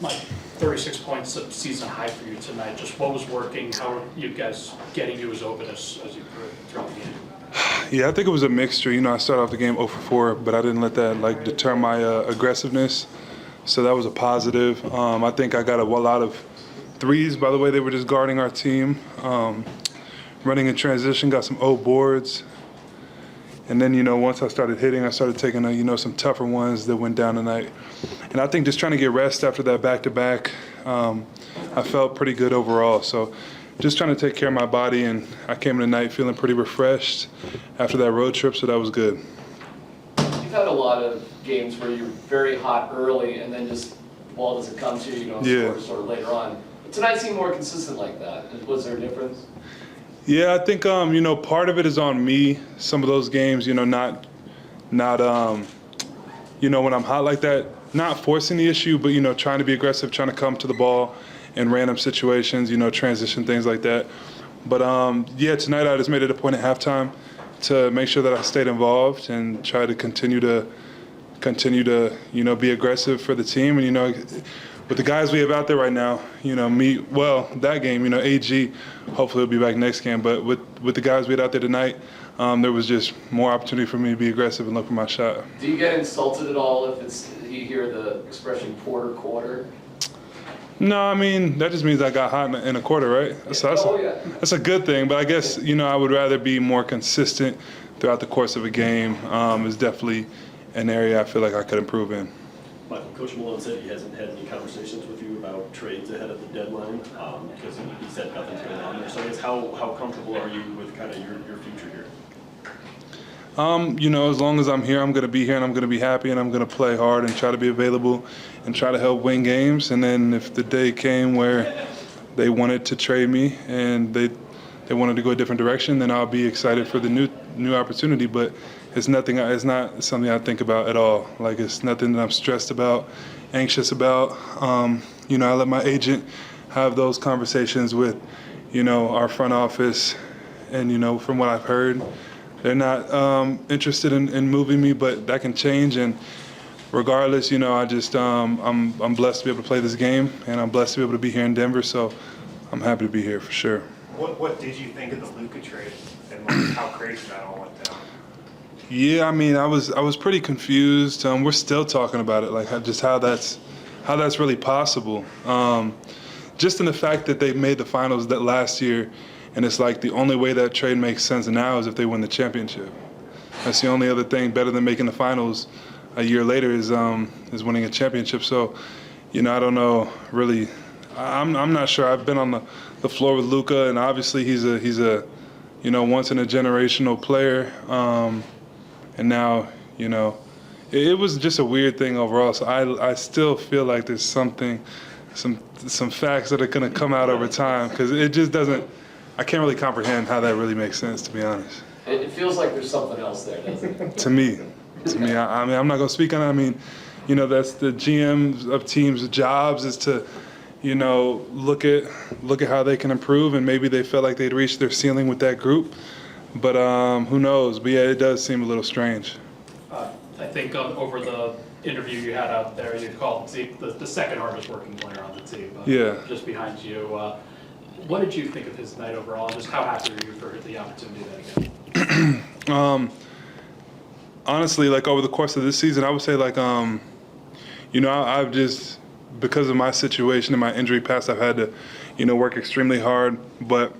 like 36 points, a season high for you tonight. Just what was working? How are you guys getting you as open as you could throughout the game? Yeah, I think it was a mixture. I started off the game 0 for 4, but I didn't let that deter my aggressiveness. So that was a positive. I think I got a lot of threes. By the way, they were just guarding our team. Running in transition, got some O boards. And then, once I started hitting, I started taking, some tougher ones that went down tonight. And I think just trying to get rest after that back-to-back, I felt pretty good overall. So just trying to take care of my body, and I came in tonight feeling pretty refreshed after that road trip, so that was good. You've had a lot of games where you're very hot early and then just the ball doesn't come to you, score sort of later on. But tonight seemed more consistent like that. Was there a difference? Yeah, I think, part of it is on me. Some of those games, not when I'm hot like that, not forcing the issue, but, trying to be aggressive, trying to come to the ball in random situations, transition, things like that. But, tonight I just made it a point at halftime to make sure that I stayed involved and try to continue to, be aggressive for the team. And, with the guys we have out there right now, that game, AG, hopefully he'll be back next game. But with the guys we had out there tonight, there was just more opportunity for me to be aggressive and look for my shot. Do you get insulted at all if you hear the expression quarter? No, that just means I got hot in a quarter, right? That's a good thing. But I guess, I would rather be more consistent throughout the course of a game. Is definitely an area I feel like I could improve in. Michael, Coach Malone said he hasn't had any conversations with you about trades ahead of the deadline because he said nothing's going on there. So I guess how comfortable are you with kind of your future here? As long as I'm here, I'm going to be here and I'm going to be happy and I'm going to play hard and try to be available and try to help win games. And then if the day came where they wanted to trade me and they wanted to go a different direction, then I'll be excited for the new opportunity. But it's not something I think about at all. It's nothing that I'm stressed about, anxious about. I let my agent have those conversations with, our front office. And, from what I've heard, they're not interested in moving me, but that can change. And regardless, I just, I'm blessed to be able to play this game, and I'm blessed to be able to be here in Denver. So I'm happy to be here for sure. What did you think of the Luka trade and how crazy that all went down? Yeah, I was pretty confused. We're still talking about it, just how that's really possible. Just in the fact that they made the finals that last year, and it's the only way that trade makes sense now is if they win the championship. That's the only other thing better than making the finals a year later is winning a championship. So, I don't know really. I'm not sure. I've been on the floor with Luka, and obviously he's a once in a generational player. And now, it was just a weird thing overall. So I still feel like there's some facts that are going to come out over time because it just doesn't. I can't really comprehend how that really makes sense, to be honest. It feels like there's something else there, doesn't it? To me, I'm not going to speak on it. That's the GMs of teams' jobs is to, look at how they can improve, and maybe they felt like they'd reached their ceiling with that group. But who knows? But yeah, it does seem a little strange. I think over the interview you had out there, you called Zeke the second hardest working player on the team. Just behind you. What did you think of his night overall? Just how happy are you for the opportunity that again? Honestly, over the course of this season, I would say I've just, because of my situation and my injury past, I've had to, work extremely hard. But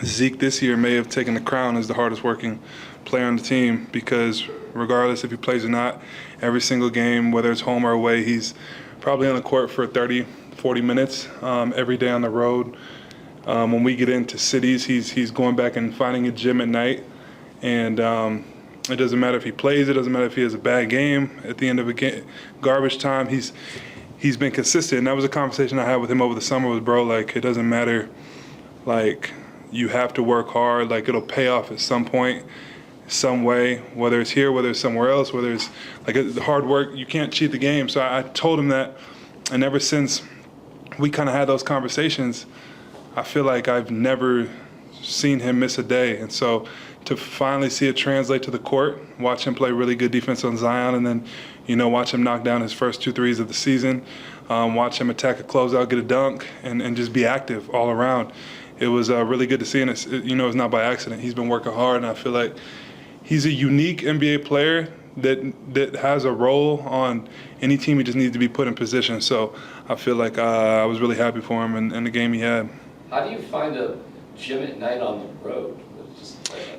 Zeke this year may have taken the crown as the hardest working player on the team because regardless if he plays or not, every single game, whether it's home or away, he's probably on the court for 30, 40 minutes every day on the road. When we get into cities, he's going back and finding a gym at night. And it doesn't matter if he plays, it doesn't matter if he has a bad game. At the end of a game, garbage time, he's been consistent. And that was a conversation I had with him over the summer was, bro, it doesn't matter, you have to work hard, it'll pay off at some point, some way, whether it's here, whether it's somewhere else, whether it's hard work, you can't cheat the game. So I told him that, and ever since we kind of had those conversations, I feel like I've never seen him miss a day. And so to finally see it translate to the court, watch him play really good defense on Zion, and then, watch him knock down his first 2 threes of the season, watch him attack a closeout, get a dunk, and just be active all around. It was really good to see, and it's not by accident. He's been working hard, and I feel like he's a unique NBA player that has a role on any team. He just needs to be put in position. So I feel like I was really happy for him in the game he had. How do you find a gym at night on the road?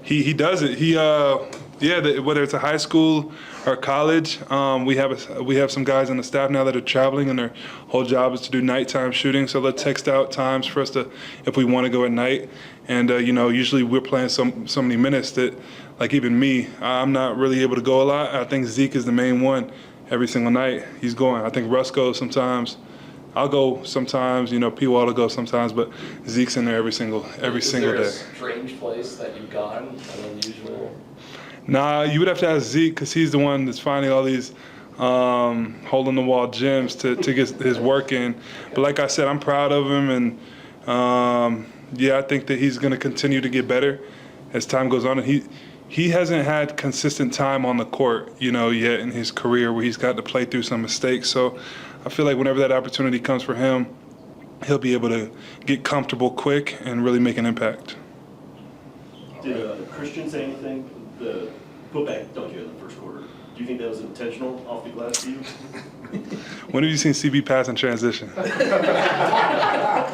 He does it. Whether it's a high school or college, we have some guys on the staff now that are traveling, and their whole job is to do nighttime shooting. So they'll text out times for us if we want to go at night. And usually we're playing so many minutes that, like even me, I'm not really able to go a lot. I think Zeke is the main one every single night. He's going. I think Russ goes sometimes. I'll go sometimes. P-Wall will go sometimes, but Zeke's in there every single day. Is there a strange place that you've gone, an unusual? Nah, you would have to ask Zeke, because he's the one that's finding all these hole-in-the-wall gyms to get his work in. But like I said, I'm proud of him, and I think that he's going to continue to get better as time goes on. And he hasn't had consistent time on the court, yet in his career, where he's got to play through some mistakes. So I feel like whenever that opportunity comes for him, he'll be able to get comfortable quick and really make an impact. Did Christian say anything? The putback dunk in the first quarter. Do you think that was intentional off the glass to you? When have you seen CB pass in transition?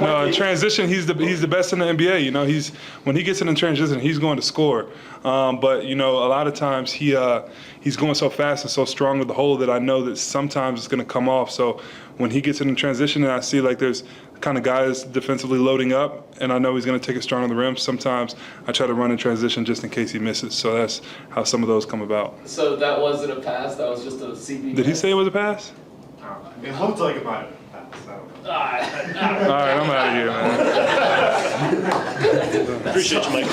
No, in transition, he's the best in the NBA. When he gets in transition, he's going to score. But a lot of times he's going so fast and so strong with the hole that I know that sometimes it's going to come off. So when he gets in transition, and I see like there's kind of guys defensively loading up, and I know he's going to take it strong on the rim, sometimes I try to run in transition just in case he misses. So that's how some of those come about. So that wasn't a pass, that was just a CB. Did he say it was a pass? It looked like it might have been a pass. I don't know. All right, I'm out of here, man. Appreciate you, Mike.